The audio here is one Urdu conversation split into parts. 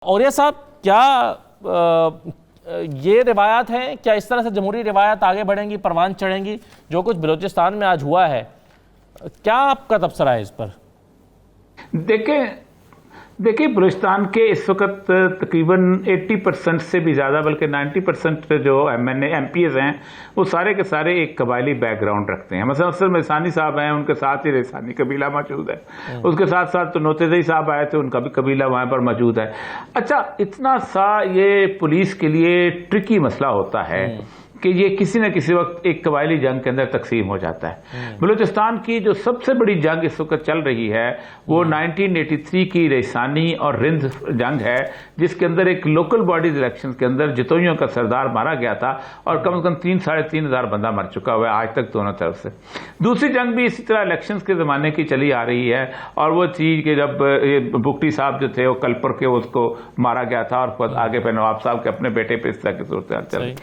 اور یہ صاحب کیا یہ روایات ہیں، کیا اس طرح سے جمہوری روایات آگے بڑھیں گی، پروان چڑھیں گی؟ جو کچھ بلوچستان میں آج ہوا ہے، کیا آپ کا تبصرہ ہے اس پر؟ دیکھیں بلوچستان کے اس وقت تقریباً 80% سے بھی زیادہ بلکہ 90% جو ایم پیز ہیں وہ سارے کے سارے ایک قبائلی بیک گراؤنڈ رکھتے ہیں۔ مثلا افسر میسانی صاحب ہیں، ان کے ساتھ ہی ریسانی قبیلہ موجود ہے، اس کے ساتھ ساتھ تو نوتیزئی صاحب آئے تھے، ان کا بھی قبیلہ وہاں پر موجود ہے۔ اچھا، اتنا سا یہ پولیس کے لیے ٹرکی مسئلہ ہوتا ہے کہ یہ کسی نہ کسی وقت ایک قبائلی جنگ کے اندر تقسیم ہو جاتا ہے۔ بلوچستان کی جو سب سے بڑی جنگ اس وقت چل رہی ہے وہ 1983 کی ریسانی اور رند جنگ ہے، جس کے اندر ایک لوکل باڈیز الیکشن کے اندر جتوئیوں کا سردار مارا گیا تھا اور کم از کم 3-3.5 ہزار بندہ مر چکا ہوا ہے آج تک دونوں طرف سے۔ دوسری جنگ بھی اسی طرح الیکشنز کے زمانے کی چلی آ رہی ہے، اور وہ تھی کہ جب بگٹی صاحب جو تھے وہ کلپر کے اس کو مارا گیا تھا، اور آگے پہ نواب صاحب کے اپنے بیٹے پہ اس طرح کی صورتحال چل رہی۔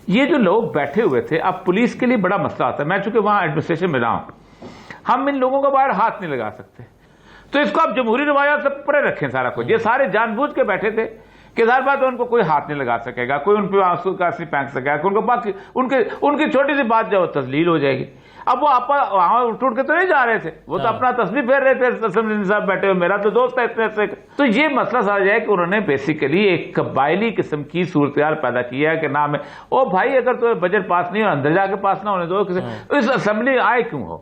یہ جو لوگ بیٹھے ہوئے تھے، اب پولیس کے لیے بڑا مسئلہ آتا ہے۔ میں چونکہ وہاں ایڈمنسٹریشن میں رہا ہوں، ہم ان لوگوں کو باہر ہاتھ نہیں لگا سکتے، تو اس کو آپ جمہوری روایات سے پرے رکھیں سارا کچھ۔ یہ سارے جان بوجھ کے بیٹھے تھے کہ ظاہر بات ان کو کوئی ہاتھ نہیں لگا سکے گا، کوئی ان پہ آنسو کا نہیں پھینک سکے گا، ان کی چھوٹی سی بات جو تذلیل ہو جائے گی۔ اب وہ وہاں اٹھ کے تو نہیں جا رہے تھے، وہ تو اپنا تسبیح پھیر رہے تھے، اسمبلی صاحب بیٹھے ہوئے، میرا تو دوست ہے اتنے سے۔ تو یہ مسئلہ سمجھ ہے کہ انہوں نے بیسیکلی ایک قبائلی قسم کی صورتحال پیدا کی ہے کہ نام ہے او بھائی، اگر تو بجٹ پاس نہیں ہو اندر جا کے پاس نہ ہونے دو، اس اسمبلی آئے کیوں ہو؟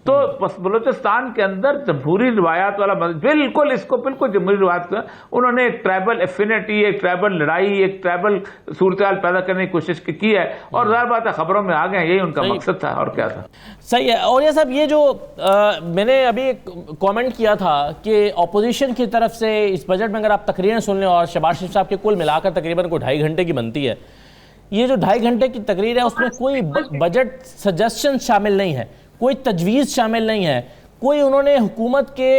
تو بس بلوچستان کے اندر جمہوری روایات والا بالکل اس کو بالکل جمہوری روایات کا انہوں نے ایک ٹرائبل ایفینٹی، ایک ٹرائبل لڑائی، ایک ٹرائبل صورتحال پیدا کرنے کی کوشش کی ہے، اور ظاہر بات ہے خبروں میں آ گئے، یہی ان کا مقصد تھا اور کیا تھا۔ صحیح ہے۔ اور یہ صاحب، یہ جو میں نے ابھی کامنٹ کیا تھا کہ اپوزیشن کی طرف سے اس بجٹ میں اگر آپ تقریریں سن لیں، اور شہباز شریف صاحب کے کل ملا کر تقریباً کوئی 2.5 گھنٹے کی بنتی ہے، یہ جو 2.5 گھنٹے کی تقریر ہے اس میں کوئی بجٹ سجیشن شامل نہیں ہے، کوئی تجویز شامل نہیں ہے، کوئی انہوں نے حکومت کے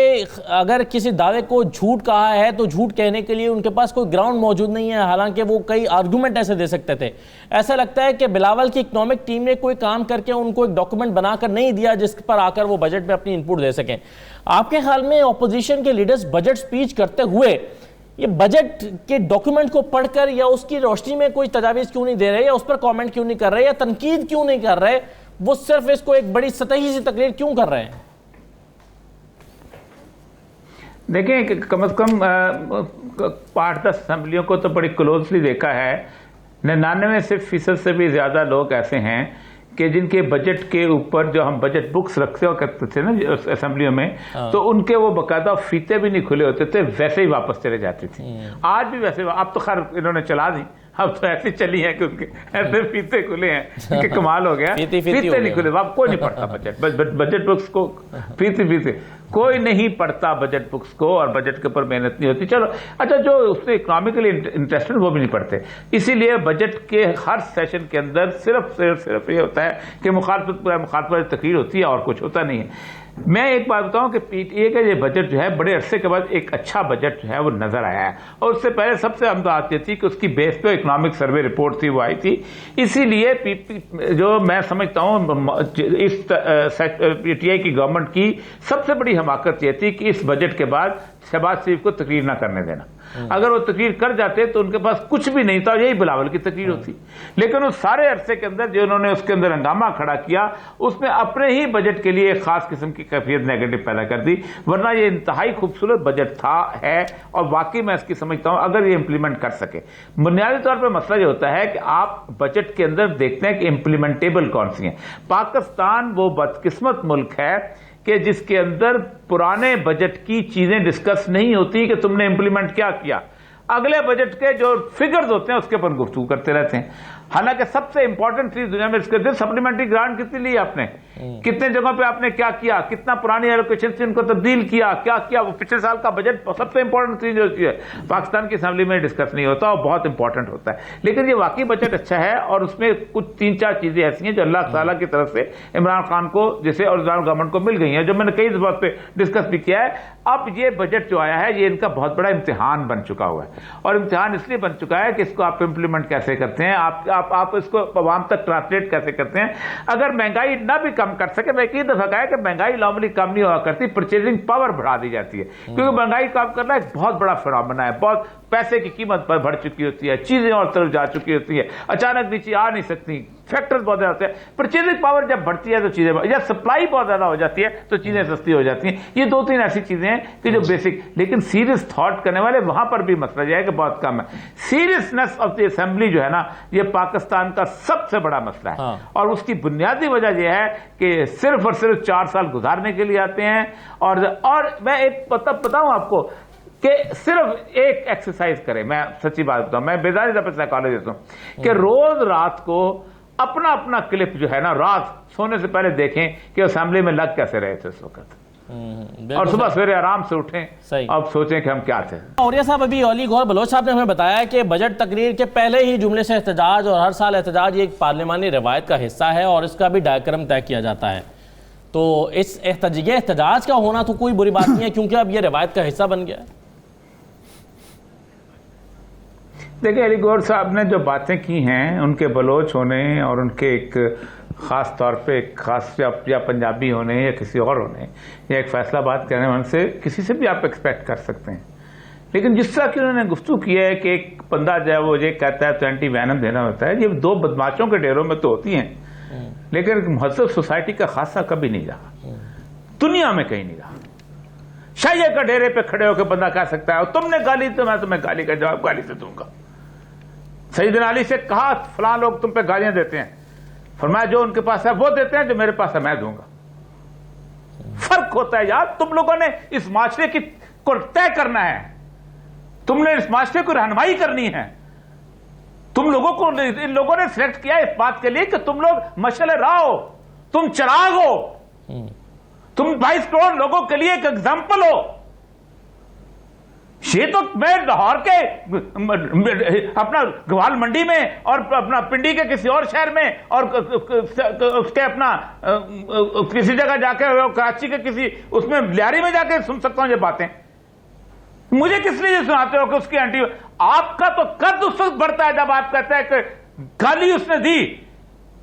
اگر کسی دعوے کو جھوٹ کہا ہے تو جھوٹ کہنے کے لیے ان کے پاس کوئی گراؤنڈ موجود نہیں ہے، حالانکہ وہ کئی آرگومنٹ ایسے دے سکتے تھے۔ ایسا لگتا ہے کہ بلاول کی اکنامک ٹیم نے کوئی کام کر کے ان کو ایک ڈاکومنٹ بنا کر نہیں دیا جس پر آ کر وہ بجٹ میں اپنی انپوٹ دے سکیں۔ آپ کے خیال میں اپوزیشن کے لیڈرز بجٹ سپیچ کرتے ہوئے یہ بجٹ کے ڈاکومنٹ کو پڑھ کر یا اس کی روشنی میں کوئی تجاویز کیوں نہیں دے رہے، یا اس پر کامنٹ کیوں نہیں کر رہے، یا تنقید کیوں نہیں کر رہے؟ وہ صرف اس کو ایک بڑی سطحی سی تقریر کیوں کر رہے ہیں؟ دیکھیں، کم از کم 8-10 اسمبلیوں کو تو بڑی کلوزلی دیکھا ہے، 99% سے بھی زیادہ لوگ ایسے ہیں کہ جن کے بجٹ کے اوپر جو ہم بجٹ بکس رکھتے کرتے تھے نا اسمبلیوں میں، تو ان کے وہ باقاعدہ فیتے بھی نہیں کھلے ہوتے تھے، ویسے ہی واپس چلے جاتی تھی۔ آج بھی ویسے، اب تو خیر انہوں نے چلا دی، اب تو ایسی چلی ہیں کہ ان کے ایسے فیتے کھلے ہیں کہ کمال ہو گیا، فیتے نہیں کھلے، اب کوئی نہیں پڑھتا بجٹ بکس کو، فیتے کوئی نہیں پڑھتا بجٹ بکس کو، اور بجٹ کے اوپر محنت نہیں ہوتی۔ چلو اچھا، جو اس میں اکنامکلی انٹرسٹڈ وہ بھی نہیں پڑھتے، اسی لیے بجٹ کے ہر سیشن کے اندر صرف یہ ہوتا ہے کہ مخالفت تقریر ہوتی ہے اور کچھ ہوتا نہیں ہے۔ میں ایک بات بتاؤں کہ پی ٹی اے کا یہ بجٹ جو ہے بڑے عرصے کے بعد ایک اچھا بجٹ جو ہے وہ نظر آیا ہے، اور اس سے پہلے سب سے اہم بات یہ تھی کہ اس کی بیس پہ اکنامک سروے رپورٹ تھی، وہ آئی تھی۔ اسی لیے جو میں سمجھتا ہوں اس پی ٹی آئی کی گورنمنٹ کی سب سے بڑی حماقت یہ تھی کہ اس بجٹ کے بعد شہباز شریف کو تقریر نہ کرنے دینا۔ اگر وہ تقریر کر جاتے تو ان کے پاس کچھ بھی نہیں تھا، یہی بلاول کی تقریر ہوتی، لیکن اس سارے عرصے کے اندر جو انہوں نے اس کے اندر ہنگامہ کھڑا کیا، اس میں اپنے ہی بجٹ کے لیے ایک خاص قسم کی کیفیت نیگیٹو پیدا کر دی، ورنہ یہ انتہائی خوبصورت بجٹ تھا، ہے، اور واقعی میں اس کی سمجھتا ہوں اگر یہ امپلیمنٹ کر سکے۔ بنیادی طور پر مسئلہ یہ ہوتا ہے کہ آپ بجٹ کے اندر دیکھتے ہیں کہ امپلیمنٹیبل کون سی ہیں۔ پاکستان وہ بدقسمت ملک ہے کہ جس کے اندر پرانے بجٹ کی چیزیں ڈسکس نہیں ہوتی کہ تم نے امپلیمنٹ کیا کیا، اگلے بجٹ کے جو فگرز ہوتے ہیں اس کے اوپر گفتگو کرتے رہتے ہیں۔ حالانکہ سب سے امپورٹنٹ چیز دنیا میں اس کے سپلیمنٹری گرانٹ کتنی لی آپ نے، کتنے جگہوں پہ آپ نے کیا کیا، کتنا پرانی ایلوکیشن سے ان کو تبدیل کیا، کیا کیا، وہ پچھلے سال کا بجٹ سب سے امپورٹنٹ چیز ہوتی ہے، پاکستان کی اسمبلی میں ڈسکس نہیں ہوتا اور بہت امپورٹنٹ ہوتا ہے۔ لیکن یہ واقعی بجٹ اچھا ہے، اور اس میں کچھ 3-4 چیزیں ایسی ہیں جو اللہ تعالیٰ کی طرف سے عمران خان کو جیسے اور گورنمنٹ کو مل گئی ہیں، جو میں نے کئی دفعہ پہ ڈسکس بھی کیا ہے۔ اب یہ بجٹ جو آیا ہے یہ ان کا بہت بڑا امتحان بن چکا ہوا ہے، اور امتحان اس لیے بن چکا ہے کہ اس کو آپ امپلیمنٹ کیسے کرتے ہیں، آپ اس کو عوام تک ٹرانسلیٹ کیسے کرتے ہیں۔ اگر مہنگائی نہ بھی کم کم کر سکے. میں ایک دفعہ کہا کہ مہنگائی نارملی کم نہیں ہوا کرتی, پرچیزنگ پاور بڑھا دی جاتی ہے, کیونکہ مہنگائی کم کرنا ایک بہت بڑا فنامنا ہے. بہت پیسے کی قیمت پر بڑھ چکی ہوتی ہے, چیزیں اور طرف جا چکی ہوتی ہے, اچانک نیچے آ نہیں سکتی, فیکٹرز بہت زیادہ ہوتے ہیں. پرچیزنگ پاور جب بڑھتی ہے تو چیزیں, جب سپلائی بہت زیادہ ہو جاتی ہے تو چیزیں سستی ہو جاتی ہیں. یہ 2-3 ایسی چیزیں ہیں کہ جو بیسک, لیکن سیریس تھاٹ کرنے والے وہاں پر بھی مسئلہ یہ ہے کہ بہت کم ہے. سیریسنس آف دی اسمبلی جو ہے نا, یہ پاکستان کا سب سے بڑا مسئلہ ہے, اور اس کی بنیادی وجہ یہ ہے کہ صرف اور صرف 4 سال گزارنے کے لیے آتے ہیں. اور میں ایک بتاؤں آپ کو کہ صرف ایک ایکسرسائز کریں, میں سچی بات بتاؤں, میں بیداری سے سائیکالوجسٹ دیتا ہوں کہ روز رات کو اپنا اپنا کلپ جو ہے نا, رات سونے سے پہلے دیکھیں کہ اسمبلی میں لگ کیسے رہے تھے اس وقت, اور صبح سویرے آرام سے اٹھیں, اب سوچیں کہ ہم کیا تھے. اوریہ صاحب, ابھی علی گوہر بلوچ صاحب نے ہمیں بتایا کہ بجٹ تقریر کے پہلے ہی جملے سے احتجاج, اور ہر سال احتجاج یہ ایک پارلیمانی روایت کا حصہ ہے اور اس کا بھی ڈائیگرام طے کیا جاتا ہے. تو اس احتجاج کا ہونا تو کوئی بری بات نہیں ہے, کیونکہ اب یہ روایت کا حصہ بن گیا ہے. دیکھیں, علی گوہر صاحب نے جو باتیں کی ہیں, ان کے بلوچ ہونے اور ان کے ایک خاص طور پہ ایک خاص یا پنجابی ہونے یا کسی اور ہونے, یا ایک فیصلہ بات کرنے والے سے کسی سے بھی آپ ایکسپیکٹ کر سکتے ہیں. لیکن جس طرح کہ انہوں نے گفتگو کیا ہے کہ ایک بندہ جو ہے وہ یہ کہتا ہے تو اینٹی وینم دینا ہوتا ہے, یہ 2 بدماشوں کے ڈیروں میں تو ہوتی ہیں, لیکن ایک مہذب سوسائٹی کا خاصہ کبھی نہیں رہا, دنیا میں کہیں نہیں رہا. شاہیہ کا ڈیرے پہ کھڑے ہو کے بندہ کہہ سکتا ہے تم نے گالی تو میں تمہیں گالی کا جواب گالی سے دوں گا. سیدنا علی سے کہا فلاں لوگ تم پہ گالیاں دیتے ہیں, فرمایا جو ان کے پاس ہے وہ دیتے ہیں, جو میرے پاس ہے میں دوں گا. فرق ہوتا ہے یار, تم لوگوں نے اس معاشرے کو طے کرنا ہے, تم نے اس معاشرے کو رہنمائی کرنی ہے. تم لوگوں کو, ان لوگوں نے سلیکٹ کیا اس بات کے لیے کہ تم لوگ مشعل راہ ہو, تم چراغ ہو, تم 22 کروڑ لوگوں کے لیے ایک ایگزامپل ہو. یہ تو میں لاہور کے اپنا گوال منڈی میں اور اپنا پنڈی کے کسی اور شہر میں اور اس کے اپنا کسی جگہ جا کے, کراچی کے کسی اس میں لیاری میں جا کے سن سکتا ہوں یہ باتیں. مجھے کس لیے سناتے ہو کہ اس کی اینٹی, آپ کا تو قد اس وقت بڑھتا ہے جب آپ کہتے ہیں کہ گالی اس نے دی,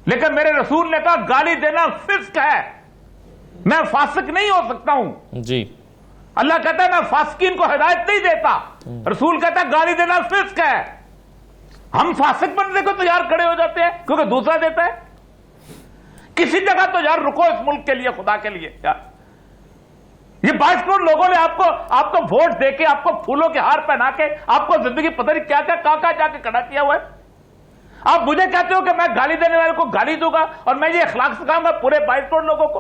لیکن میرے رسول نے کہا گالی دینا فسق ہے, میں فاسق نہیں ہو سکتا ہوں. جی, اللہ کہتا ہے میں فاسقین کو ہدایت نہیں دیتا, رسول کہتا ہے گالی دینا فسق ہے. ہم فاسق بننے کو تو یار کھڑے ہو جاتے ہیں کیونکہ دوسرا دیتا ہے. کسی جگہ تو یار رکو اس ملک کے لیے, خدا کے لیے. یار یہ 22 کروڑ لوگوں نے آپ کو ووٹ دے کے, آپ کو پھولوں کے ہار پہنا کے, آپ کو زندگی پتہ نہیں کیا کیا کہاں جا کے کھڑا کیا ہوا ہے. آپ مجھے کہتے ہو کہ میں گالی دینے والے کو گالی دوں گا اور میں یہ اخلاق سکھاؤں گا پورے 22 کروڑ لوگوں کو.